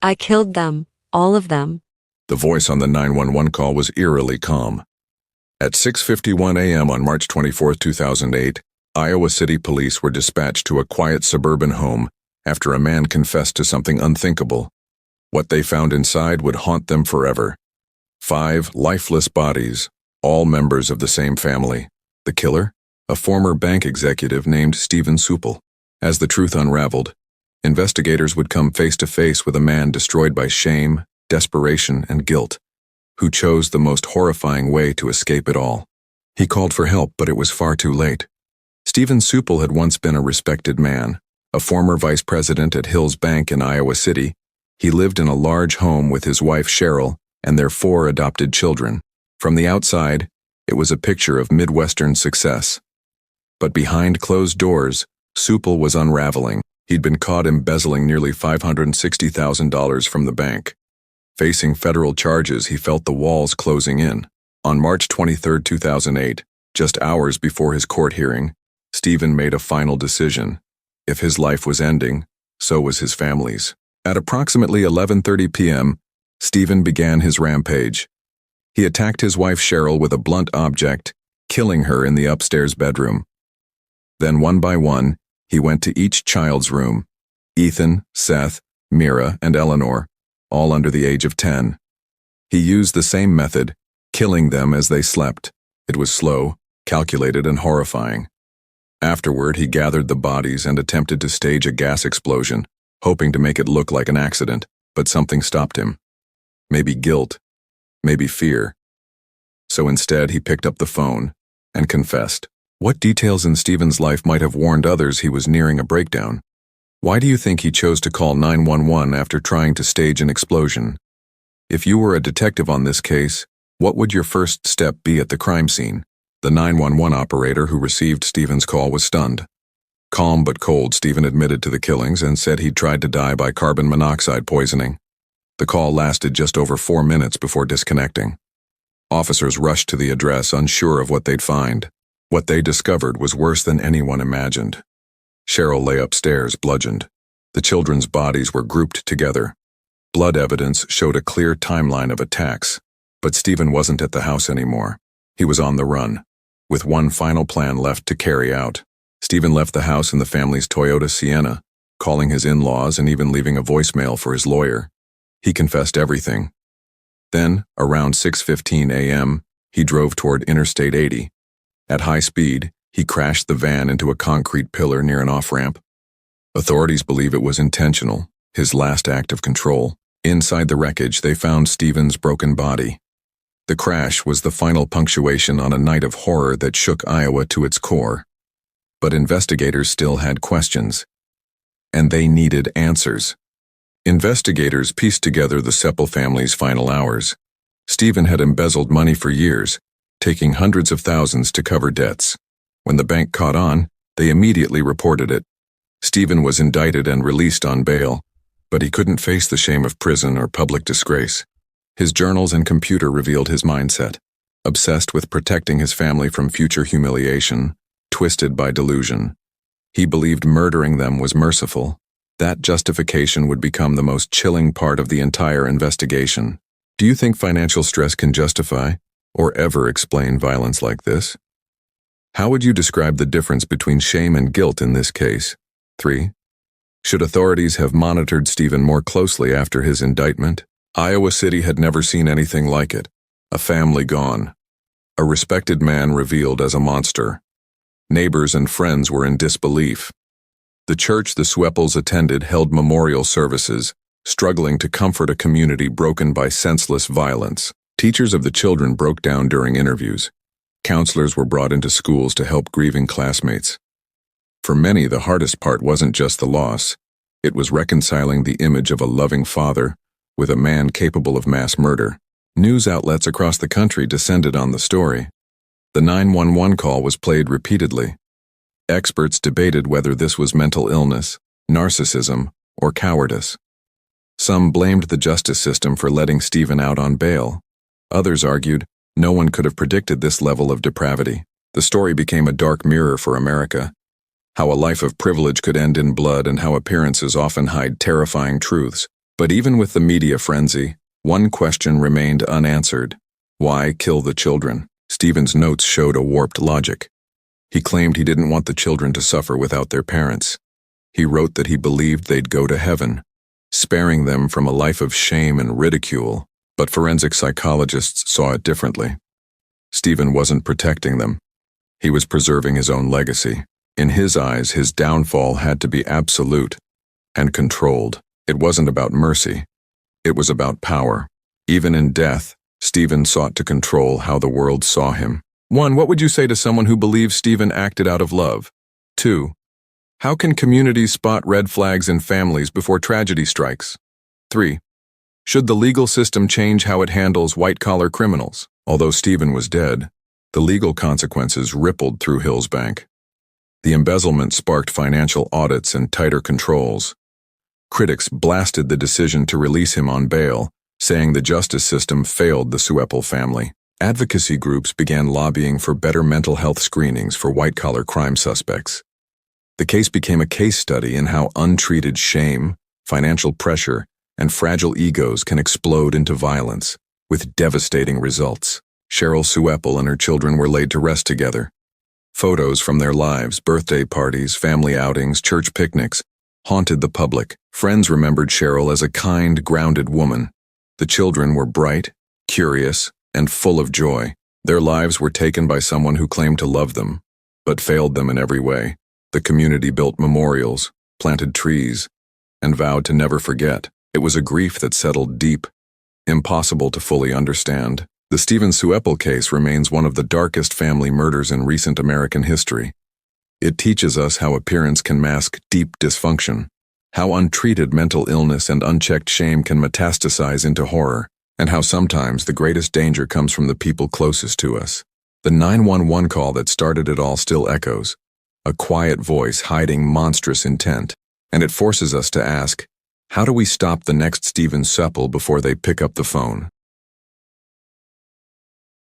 I killed them, all of them. The voice on the 911 call was eerily calm. At 6:51 a.m. on March 24, 2008, Iowa City police were dispatched to a quiet suburban home after a man confessed to something unthinkable. What they found inside would haunt them forever. 5 lifeless bodies, all members of the same family. The killer? A former bank executive named Steven Supel. As the truth unraveled, investigators would come face to face with a man destroyed by shame, desperation, and guilt, who chose the most horrifying way to escape it all. He called for help, but it was far too late. Steven Supel had once been a respected man, a former vice president at Hills Bank in Iowa City. He lived in a large home with his wife Cheryl and their 4 adopted children. From the outside, it was a picture of Midwestern success. But behind closed doors, Supel was unraveling. He'd been caught embezzling nearly $560,000 from the bank. Facing federal charges, he felt the walls closing in. On March 23, 2008, just hours before his court hearing, Steven made a final decision. If his life was ending, so was his family's. At approximately 11:30 p.m., Steven began his rampage. He attacked his wife Cheryl with a blunt object, killing her in the upstairs bedroom. Then one by one, he went to each child's room. Ethan, Seth, Mira, and Eleanor, all under the age of 10. He used the same method, killing them as they slept. It was slow, calculated, and horrifying. Afterward, he gathered the bodies and attempted to stage a gas explosion, hoping to make it look like an accident, but something stopped him. Maybe guilt, maybe fear. So instead, he picked up the phone and confessed. What details in Steven's life might have warned others he was nearing a breakdown? Why do you think he chose to call 911 after trying to stage an explosion? If you were a detective on this case, what would your first step be at the crime scene? The 911 operator who received Steven's call was stunned. Calm but cold, Steven admitted to the killings and said he'd tried to die by carbon monoxide poisoning. The call lasted just over 4 minutes before disconnecting. Officers rushed to the address, unsure of what they'd find. What they discovered was worse than anyone imagined. Cheryl lay upstairs, bludgeoned. The children's bodies were grouped together. Blood evidence showed a clear timeline of attacks, but Steven wasn't at the house anymore. He was on the run, with one final plan left to carry out. Steven left the house in the family's Toyota Sienna, calling his in-laws and even leaving a voicemail for his lawyer. He confessed everything. Then, around 6:15 a.m., he drove toward Interstate 80. At high speed, he crashed the van into a concrete pillar near an off-ramp. Authorities believe it was intentional, his last act of control. Inside the wreckage, they found Steven's broken body. The crash was the final punctuation on a night of horror that shook Iowa to its core. But investigators still had questions, and they needed answers. Investigators pieced together the Supel family's final hours. Steven had embezzled money for years, taking hundreds of thousands to cover debts. When the bank caught on, they immediately reported it. Steven was indicted and released on bail, but he couldn't face the shame of prison or public disgrace. His journals and computer revealed his mindset, obsessed with protecting his family from future humiliation, twisted by delusion. He believed murdering them was merciful. That justification would become the most chilling part of the entire investigation. Do you think financial stress can justify or ever explain violence like this? How would you describe the difference between shame and guilt in this case? 3. Should authorities have monitored Steven more closely after his indictment? Iowa City had never seen anything like it. A family gone. A respected man revealed as a monster. Neighbors and friends were in disbelief. The church the Supels attended held memorial services, struggling to comfort a community broken by senseless violence. Teachers of the children broke down during interviews. Counselors were brought into schools to help grieving classmates. For many, the hardest part wasn't just the loss. It was reconciling the image of a loving father with a man capable of mass murder. News outlets across the country descended on the story. The 911 call was played repeatedly. Experts debated whether this was mental illness, narcissism, or cowardice. Some blamed the justice system for letting Steven out on bail. Others argued no one could have predicted this level of depravity. The story became a dark mirror for America. How a life of privilege could end in blood and how appearances often hide terrifying truths. But even with the media frenzy, one question remained unanswered. Why kill the children? Stephen's notes showed a warped logic. He claimed he didn't want the children to suffer without their parents. He wrote that he believed they'd go to heaven, sparing them from a life of shame and ridicule, but forensic psychologists saw it differently. Stephen wasn't protecting them. He was preserving his own legacy. In his eyes, his downfall had to be absolute and controlled. It wasn't about mercy. It was about power. Even in death, Stephen sought to control how the world saw him. 1. What would you say to someone who believes Stephen acted out of love? 2. How can communities spot red flags in families before tragedy strikes? 3. Should the legal system change how it handles white-collar criminals? Although Stephen was dead, the legal consequences rippled through Hillsbank. The embezzlement sparked financial audits and tighter controls. Critics blasted the decision to release him on bail, saying the justice system failed the Suepple family. Advocacy groups began lobbying for better mental health screenings for white-collar crime suspects. The case became a case study in how untreated shame, financial pressure, and fragile egos can explode into violence, with devastating results. Cheryl Suepple and her children were laid to rest together. Photos from their lives, birthday parties, family outings, church picnics, haunted the public. Friends remembered Cheryl as a kind, grounded woman. The children were bright, curious, and full of joy. Their lives were taken by someone who claimed to love them, but failed them in every way. The community built memorials, planted trees, and vowed to never forget. It was a grief that settled deep, impossible to fully understand. The Stephen Suepple case remains one of the darkest family murders in recent American history. It teaches us how appearance can mask deep dysfunction, how untreated mental illness and unchecked shame can metastasize into horror, and how sometimes the greatest danger comes from the people closest to us. The 911 call that started it all still echoes, a quiet voice hiding monstrous intent, and it forces us to ask, how do we stop the next Stephen Suepple before they pick up the phone?